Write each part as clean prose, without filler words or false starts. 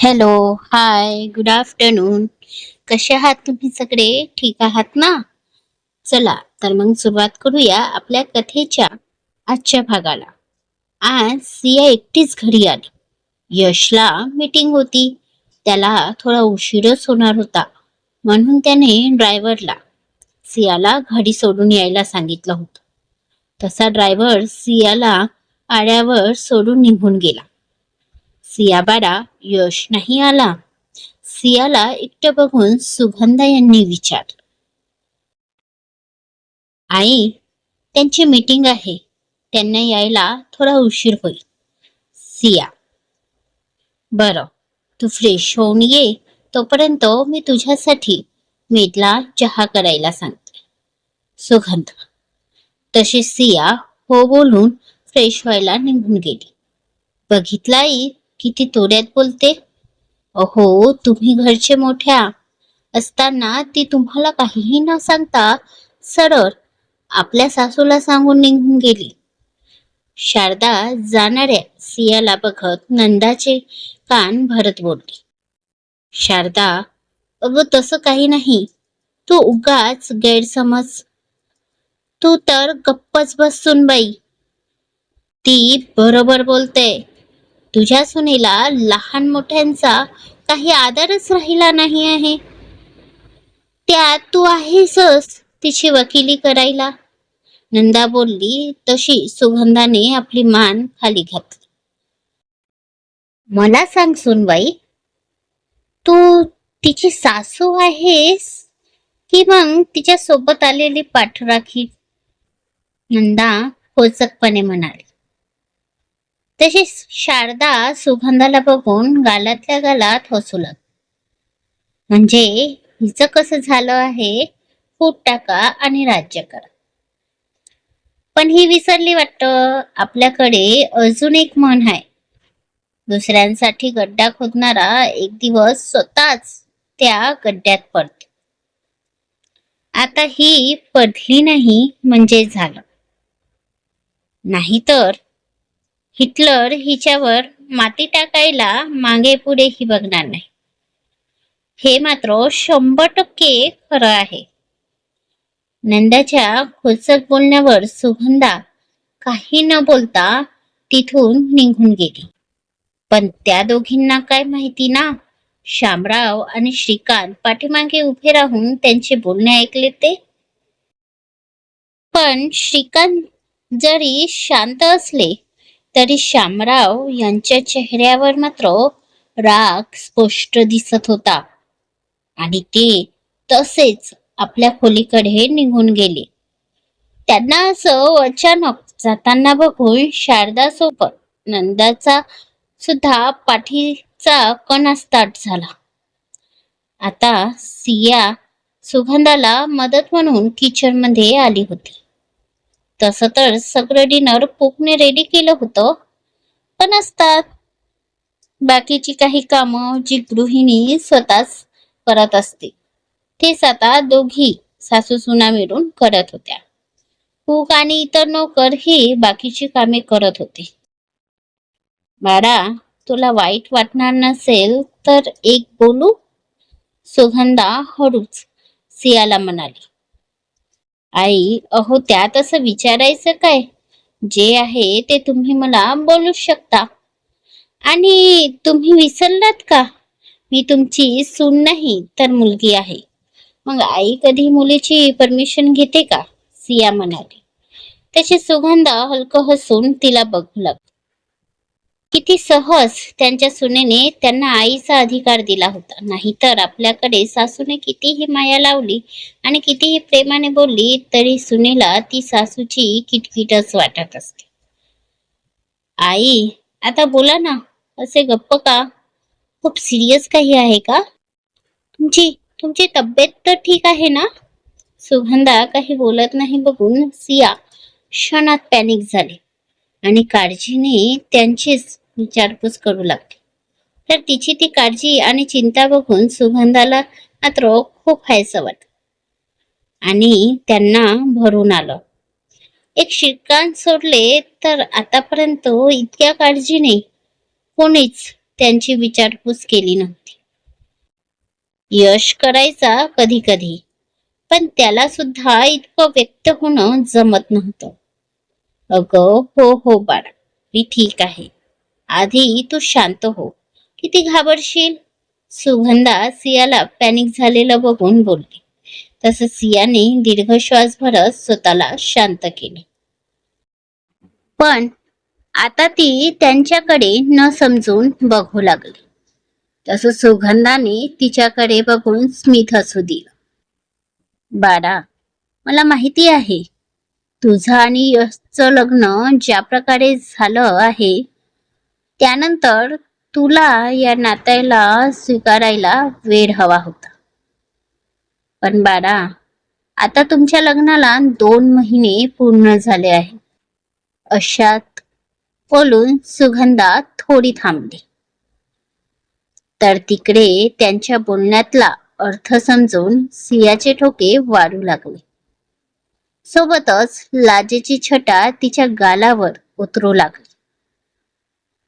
Hello, हाय, good afternoon. कसे आहात तुम्ही सगळे? ठीक आहात ना? चला, तर मग सुरुवात करूया आपल्या कथेच्या आजच्या भागाला. आज सिया एकटीच घरी आली. यशला मीटिंग होती. त्याला थोडा उशीरच होणार होता, म्हणून त्याने ड्रायव्हरला सियाला घरी सोडून यायला सांगितलं होतं. तसा ड्रायव्हर सियाला आड्यावर सोडून निघून गेला. सियाबाडा यश नाही आला. सियाला एकटं बघून सुगंधा यांनी विचारलं, आई, त्यांची मीटिंग आहे, त्यांना यायला थोडा उशीर होईल. सिया, बरं, तू फ्रेश होऊन ये, तोपर्यंत मी तुझ्यासाठी मेदला चहा करायला सांगते. सुगंधा, तशी सिया हो बोलून फ्रेश व्हायला निघून गेली. बघितलं आई, किती तोड्यात बोलते. अहो, तुम्ही घरचे मोठ्या असताना ती तुम्हाला काहीही न सांगता सरळ आपल्या सासूला सांगून निघून गेली. शारदा जाणाऱ्या सियाला बघत नंदाचे कान भरत बोलली, शारदा, अगं तसं काही नाही, तू उगाच गैरसमज. तू तर गप्पच बस सुनबाई. ती बरोबर बोलते. तुझ्या सुनेला लहान मोठ्यांचा काही आदरच राहिला नाही आहे. त्यात तू आहेसच तिची वकिली करायला. नंदा बोलली तशी सुगंधाने आपली मान खाली घातली. मला सांग सुनबाई, तू तिची सासू आहेस की मग तिच्या सोबत आलेली पाठराखी? नंदा खोचकपणे म्हणाली. तशी शारदा सुगंधाला बघून गालातल्या गालात हसू लागली. म्हणजे हिचं कसं झालं आहे, फूट टाका आणि राज्य करा. पण ही विसरली वाटतं, आपल्याकडे अजून एक म्हण आहे, दुसऱ्यांसाठी गड्डा खोदणारा एक दिवस स्वतःच त्या गड्ड्यात पडतो. आता ही पडली नाही म्हणजे झालं. नाहीतर हिटलर हिच्यावर माती टाकायला मागे पुढेही बघणार नाही. हे मात्र 100% खरं आहे. नंदाच्या खोचक बोलण्यावर सुगंधा काही न बोलता तिथून निघून गेली. पण त्या दोघींना काय माहिती ना, शामराव आणि श्रीकांत पाठीमागे उभे राहून त्यांचे बोलणे ऐकले ते. पण श्रीकांत जरी शांत असले तरी शामराव यांच्या चेहऱ्यावर मात्र राग स्पष्ट दिसत होता. आणि ते तसेच आपल्या खोलीकडे निघून गेले. त्यांना असं अचानक जाताना बघून शारदासोबत नंदाचा सुद्धा पाठीचा कणा स्टार्ट झाला. आता सिया सुगंधाला मदत म्हणून किचन मध्ये आली होती. तसं तर सगळं डिनर कुकने रेडी केलं होतं, पण असतात बाकीची काही कामं जी गृहिणी स्वतःच करत असते, तेच आता दोघी सासू सुना मिळून करत होत्या. कूक आणि इतर नोकर ही बाकीची कामे करत होते. बाळा, तुला वाईट वाटणार नसेल तर एक बोलू? सुगंधा हळूच सियाला म्हणाली. आई, अहो त्यात असं विचारायचं काय? जे आहे ते तुम्ही मला बोलू शकता. आणि तुम्ही विसरलात का, मी तुमची सून नाही तर मुलगी आहे. मग आई कधी मुलीची परमिशन घेते का? सिया म्हणाली. त्याची सुगंधा हलकं हसून तिला बघू लागली. किती सहज त्यांच्या सुनेने त्यांना आईचा अधिकार दिला होता. नाहीतर आपल्याकडे सासूने कितीही माया लावली आणि कितीही प्रेमाने बोलली तरी सुनेला ती सासूची किटकिटच वाटत असते. आई, आता बोला ना, असे गप्प का? खूप सिरियस काही आहे का? तुमची तुमची तब्येत तर ठीक आहे ना? सुगंधा काही बोलत नाही बघून सिया क्षणात पॅनिक झाली आणि काळजीने त्यांचीच विचारपूस करू लागली. तर तिची ती काळजी आणि चिंता बघून सुगंधाला मात्र खूप हायसं वाटलं आणि त्यांना भरून आलं. एक श्रीकांत सोडले तर आतापर्यंत इतक्या काळजीने कोणीच त्यांची विचारपूस केली नव्हती. यश करायचा कधी कधी, पण त्याला सुद्धा इतकं व्यक्त होणं जमत नव्हतं. अगं हो बाळा, मी ठीक आहे. आधी तू शांत हो. किती घाबरशील? सुगंधा सियाला पॅनिक झालेलं बघून बोलली. तसं सियाने दीर्घ श्वास भरत स्वतःला शांत केले. पण आता ती त्यांच्याकडे न समजून बघू लागली. तसं सुगंधाने तिच्याकडे बघून स्मित हसू दिलं. बाळा, मला माहिती आहे तुझं आणि यशचं लग्न ज्या प्रकारे झालं आहे, त्यानंतर तुला या नात्याला स्वीकारायला वेळ हवा होता. पण बाळा, आता तुमच्या लग्नाला 2 महिने पूर्ण झाले आहे. अशात बोलून सुगंधा थोडी थांबली. तर तिकडे त्यांच्या बोलण्यातला अर्थ समजून सियाचे ठोके वाढू लागले. सोबतच लाजेची छटा तिच्या गालावर उतरू लागली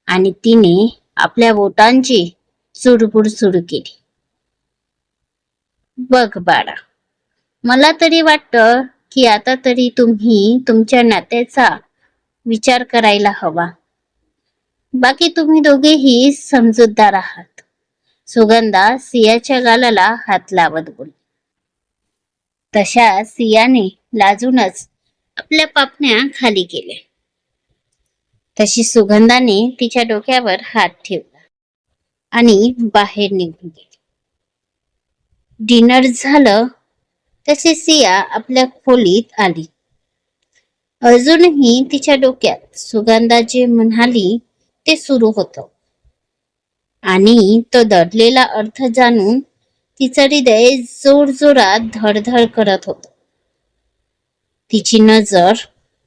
आणि तिने आपल्या बोटांची चुडबुड सुरू केली. बघ बाळा, मला तरी वाटतं की आता तरी तुम्ही तुमच्या नात्याचा विचार करायला हवा. बाकी तुम्ही दोघेही समजूतदार आहात. सुगंधा सियाच्या गालाला हात लावत बोलली. तशा सियाने लाजूनच आपल्या पापण्या खाली केल्या. तशी सुगंधाने तिच्या डोक्यावर हात ठेवला आणि बाहेर निघून गेली. डिनर झालं तशी सिया आपल्या खोलीत आली. अजूनही तिच्या डोक्यात सुगंधा जे म्हणाली ते सुरू होतं आणि तो दडलेला अर्थ जाणून तिचं हृदय जोरजोरात धडधड करत होतं. तिची नजर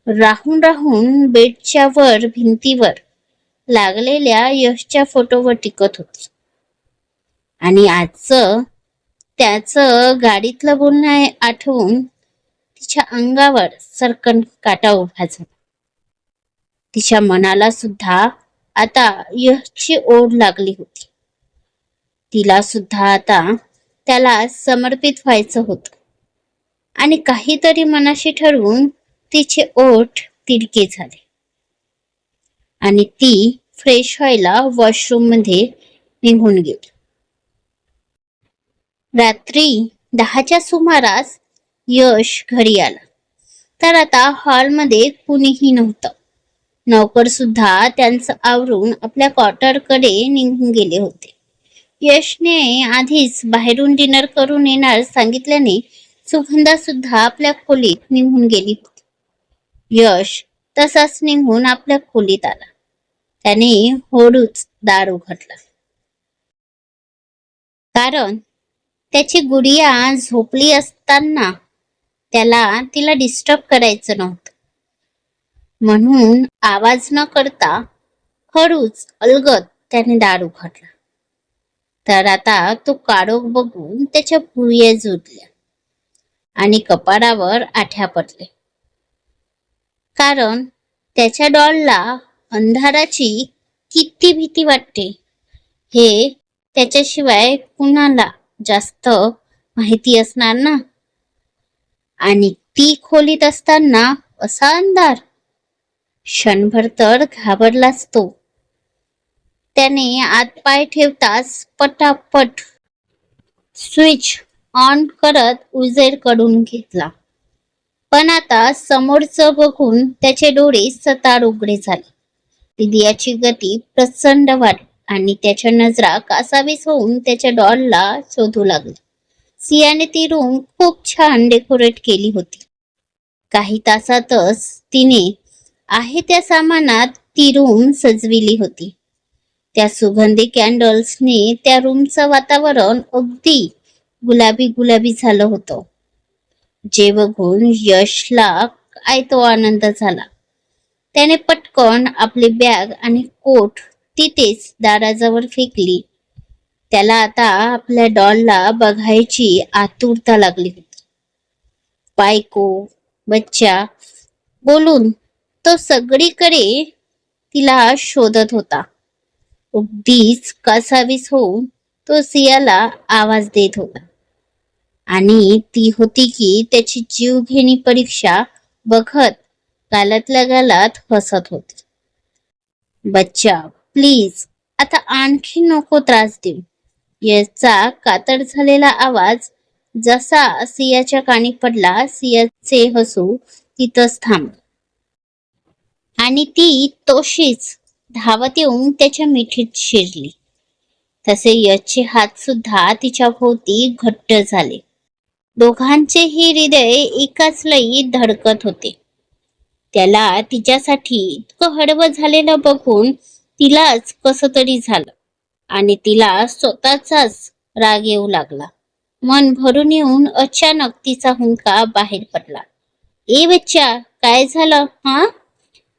राहून राहून बेडच्या वर भिंतीवर लागलेल्या यशच्या फोटोवर टिकत होती आणि आजचं त्याचं गाडीतलं बोलणं आठवून तिच्या अंगावर सरकन काटा उभा झाला. तिच्या मनाला सुद्धा आता यशची ओढ लागली होती. तिला सुद्धा आता त्याला समर्पित व्हायचं होतं आणि काहीतरी मनाशी ठरवून तिचे ओठ तिरके झाले आणि ती फ्रेश व्हायला वॉशरूम मध्ये निघून गेली. रात्री 10च्या सुमारास यश घरी आला तर आता हॉलमध्ये कुणीही नव्हतं. नौकर सुद्धा त्यांचं आवरून आपल्या क्वार्टरकडे निघून गेले होते. यशने आधीच बाहेरून डिनर करून येणार सांगितल्याने सुगंधा सुद्धा आपल्या खोलीत निघून गेली होती. यश तसाच निघून आपल्या खोलीत आला. त्याने हळूच दार उघडला कारण त्याची गुडिया झोपली असताना त्याला तिला डिस्टर्ब करायचं नव्हतं. म्हणून आवाज न करता हळूच अलगद त्याने दार उघडला. तर आता तो काळोख बघून त्याच्या भुवया जुळल्या आणि कपाळावर आठ्या पडले कारण त्याच्या डॉलला अंधाराची किती भीती वाटते हे त्याच्याशिवाय कुणाला जास्त माहिती असणार ना. आणि ती खोलीत असताना असा अंधार, क्षणभर तर घाबरलाच तो. त्याने आत पाय ठेवताच पटापट स्विच ऑन करत उजेड कडून घेतला. पण आता समोरचं बघून त्याचे डोळे सताड उघडे झाले. हृदयाची गती प्रचंड वाढली आणि त्याच्या नजरा कासावीस होऊन त्याच्या डॉलला शोधू लागल्या. सियाने ती रूम खूप छान डेकोरेट केली होती. काही तासातच तिने आहे त्या सामानात ती रूम सजविली होती. त्या सुगंधी कॅन्डल्सने त्या रूमचं वातावरण अगदी गुलाबी गुलाबी झालं होतं. जे बघून यशला काय तो आनंद झाला. त्याने पटकन आपली बॅग आणि कोट तिथेच दाराजवळ फेकली. त्याला आता आपल्या डॉलला बघायची आतुरता लागली होती. बायको, बच्चा बोलून तो सगळीकडे तिला शोधत होता. अगदीच कासावीस होऊन तो सियाला आवाज देत होता. आणि ती होती की त्याची जीवघेणी परीक्षा बघत गालातल्या गालात हसत होती. बच्चा, प्लीज, आता आणखी नको त्रास देऊ. याचा कातड झालेला आवाज जसा सियाच्या कानी पडला, सियाचे हसू तिथंच थांबले आणि ती तोशीच धावत येऊन त्याच्या मिठीत शिरली. तसे यशचे हात सुद्धा तिच्या भोवती घट्ट झाले. दोघांचेही हृदय एकाच लयीत धडकत होते. त्याला तिच्यासाठी इतकं हळवं झालेलं बघून तिलाच कसं तरी झालं आणि तिला स्वतःचाच राग येऊ लागला. मन भरून येऊन अचानक तिचा हुंका बाहेर पडला. ए बच्चा, काय झालं हा?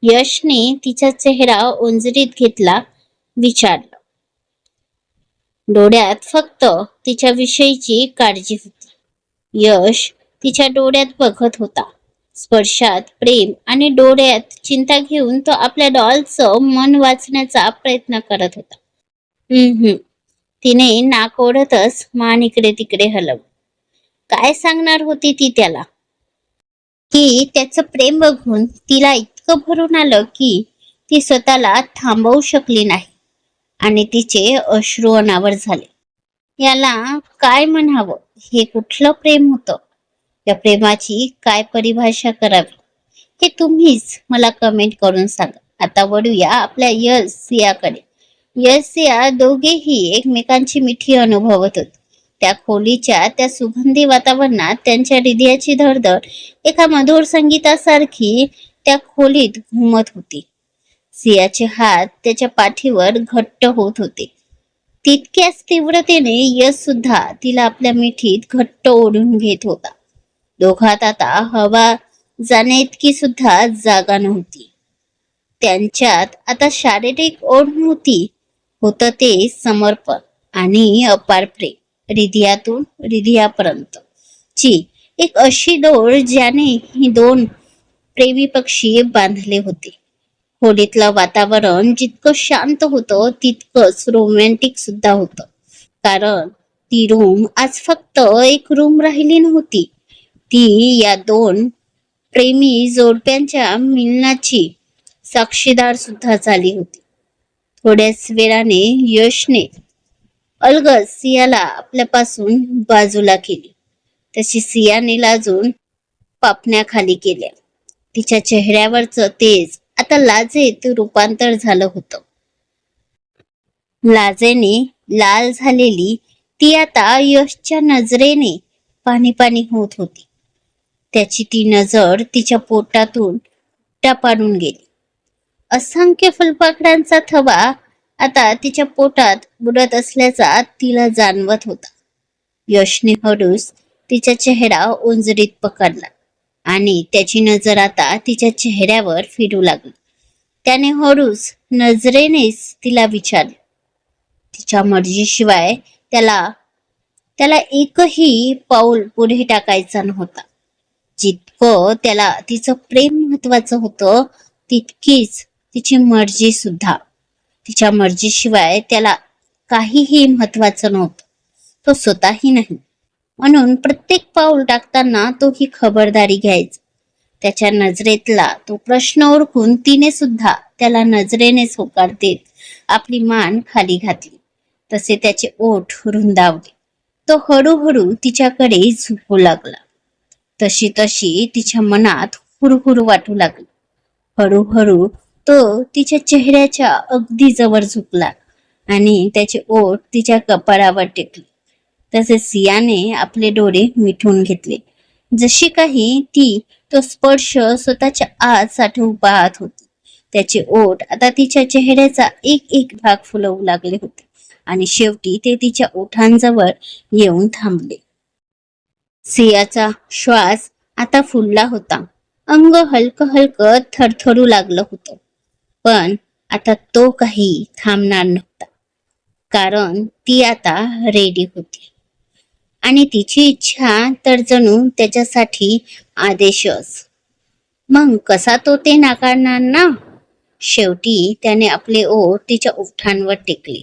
यशने तिचा चेहरा ओंजरीत घेतला, विचारलं. डोळ्यात फक्त तिच्या विषयीची काळजी होती. यश तिच्या डोळ्यात बघत होता. स्पर्शात प्रेम आणि डोळ्यात चिंता घेऊन तो आपल्या डॉलचं मन वाचण्याचा प्रयत्न करत होता. तिने नाक ओढतच मान इकडे तिकडे हलवलं. काय सांगणार होती ती त्याला? की त्याचं प्रेम बघून तिला इतकं भरून आलं की ती स्वतःला थांबवू शकली नाही आणि तिचे अश्रू अनावर झाले. याला काय म्हणावं? हे कुठलं प्रेम होतं? या प्रेमाची काय परिभाषा करावी हे तुम्हीच मला कमेंट करून सांगा. आता वळूया आपल्या यश सियाकडे. यश सिया दोघेही एकमेकांची मिठी अनुभवत होते. त्या खोलीच्या त्या सुगंधी वातावरणात त्यांच्या हृदयाची धडधड एका मधुर संगीतासारखी त्या खोलीत घुमत होती. सियाचे हात त्याच्या पाठीवर घट्ट होत होते. तितक्याच तीव्रतेने यश सुद्धा तिला आपल्या मिठीत घट्ट ओढून घेत होता. दोघात आता हवा जाण्या इतकी सुद्धा जागा नव्हती. त्यांच्यात आता शारीरिक ओढ नव्हती, होतं ते समर्पण आणि अपार प्रेम. हृदयातून हृदयापर्यंत ची एक अशी दोर ज्याने ही दोन प्रेमी पक्षी बांधले होते. खोलीतलं वातावरण जितकं शांत होतं तितकंच रोमॅन्टिक सुद्धा होतं. कारण ती रूम आज फक्त एक रूम राहिली नव्हती. ती या दोन प्रेमी जोडप्यांच्या मिलनाची साक्षीदार सुद्धा झाली होती. थोड्याच वेळाने यशने अलगद सियाला आपल्यापासून बाजूला केली. तशी सियाने लाजून पापण्या खाली केल्या. तिच्या चेहऱ्यावरचं तेज आता लाजेत रूपांतर झालं होतं. लाजेने लाल झालेली ती आता यशच्या नजरेने पाणी पाणी होत होती. त्याची ती नजर तिच्या पोटातून उपटा पाडून गेली. असंख्य फुलपाखरांचा थवा आता तिच्या पोटात बुडत असल्याचा तिला जाणवत होता. यशने हळूच तिचा चेहरा ओंजरीत पकडला आणि त्याची नजर आता तिच्या चेहऱ्यावर फिरू लागली. त्याने हळूच नजरेनेच तिला विचारले. तिच्या मर्जीशिवाय त्याला एकही पाऊल पुढे टाकायचा नव्हता. जितकं त्याला तिचं प्रेम महत्वाचं होतं तितकीच तिची मर्जी सुद्धा. तिच्या मर्जीशिवाय त्याला काहीही महत्वाचं नव्हतं, तो स्वतःही नाही. म्हणून प्रत्येक पाऊल टाकताना तो ही खबरदारी घ्यायचा. त्याच्या नजरेतला तो प्रश्न ओळखून तिने सुद्धा त्याला नजरेनेच होकार देत आपली मान खाली घातली. तसे त्याचे ओठ रुंदावले. तो हळूहळू तिच्याकडे झुकू लागला. तशी तशी तिच्या मनात हुरहुर वाटू लागली. हळूहळू तो तिच्या चेहऱ्याच्या अगदी जवळ झुकला आणि त्याचे ओठ तिच्या कपाळावर टेकले. तसे सियाने आपले डोळे मिटून घेतले. जशी काही ती तो स्पर्श स्वतःच्या आत साठवून पाहत होती. त्याचे ओठ आता तिच्या चेहऱ्याचा एक एक भाग फुलवू लागले होते आणि शेवटी ते तिच्या ओठांजवळ येऊन थांबले. सियाचा श्वास आता फुलला होता. अंग हलकं हलकं थरथरू लागलं होतं. पण आता तो काही थांबणार नव्हता. कारण ती आता रेडी होती आणि तिची इच्छा तर जणू त्याच्यासाठी आदेशच. मग कसा तो ते नाकारणार ना? शेवटी त्याने आपले ओठ तिच्या ओठांवर टेकले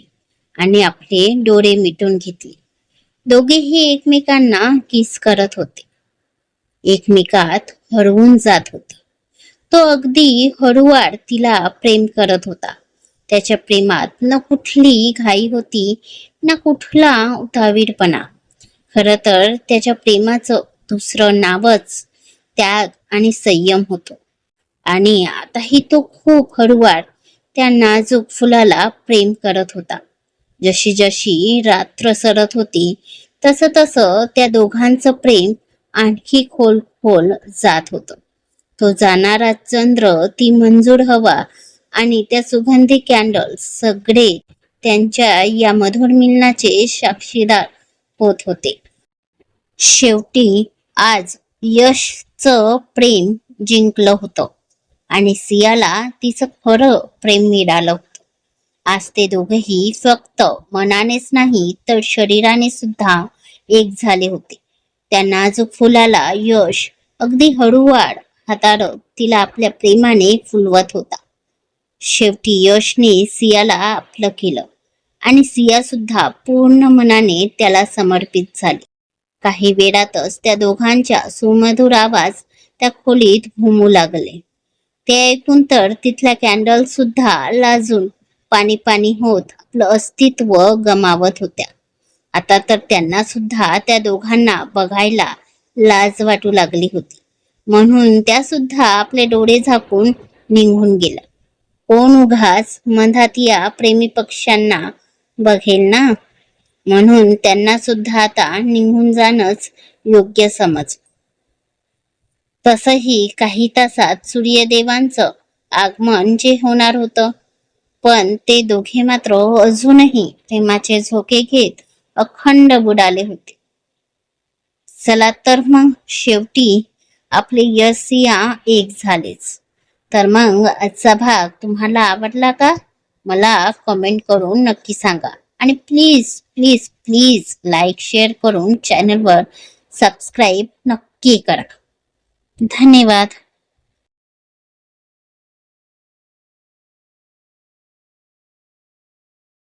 आणि आपले डोळे मिटून घेतले. दोघेही एकमेकांना किस करत होते, एकमेकात हरवून जात होते. तो अगदी हळूवार तिला प्रेम करत होता. त्याच्या प्रेमात न कुठली घाई होती, ना कुठला उतावीळपणा. खर तर त्याच्या प्रेमाचं दुसरं नावच त्याग आणि संयम होतं. आणि आताही तो खूप हळूवार त्या नाजूक फुलाला प्रेम करत होता. जशी जशी रात्र सरत होती तसं तसं त्या दोघांचं प्रेम आणखी खोल खोल जात होतं. तो जाणारा चंद्र, ती मंजूर हवा आणि त्या सुगंधी कॅन्डल्स सगळे त्यांच्या या मधुर मिलनाचे साक्षीदार होत होते. शेवटी आज यशचं प्रेम जिंकलं होतं आणि सियाला तिचं खरं प्रेम मिळालं होतं. आज ते दोघेही फक्त मनानेच नाही तर शरीराने सुद्धा एक झाले होते. त्या नाजूक फुलाला यश अगदी हळूवार हाताळत तिला आपल्या प्रेमाने फुलवत होता. शेवटी यशने सियाला आपलं केलं आणि सिया सुद्धा पूर्ण मनाने त्याला समर्पित झाली. काही वेळातच त्या दोघांच्या सुमधुर आवाज त्या खोलीत घुमू लागले. ते ऐकून तर तिथल्या कॅन्डल सुद्धा लाजून पाणी पाणी होत आपलं अस्तित्व गमावत होत्या. आता तर त्यांना सुद्धा त्या दोघांना बघायला लाज वाटू लागली होती. म्हणून त्या सुद्धा आपले डोळे झाकून निघून गेल्या. कोण उगाच मधात या प्रेमी पक्ष्यांना बघेल ना, म्हणून त्यांना सुद्धा आता निघून जाणंच योग्य समज. तसही काही तासात सूर्यदेवांचं आगमन जे होणार होतं, पण ते दोघे मात्र अजूनही प्रेमाचे झोके घेत अखंड बुडाले होते. चला तर मग शेवटी आपले यश सिया एक झालेच. तर मग आजचा भाग तुम्हाला आवडला का? मला कमेंट करून नक्की सांगा. आणि please please please like share करून चॅनलवर सबस्क्राईब नक्की करा. धन्यवाद.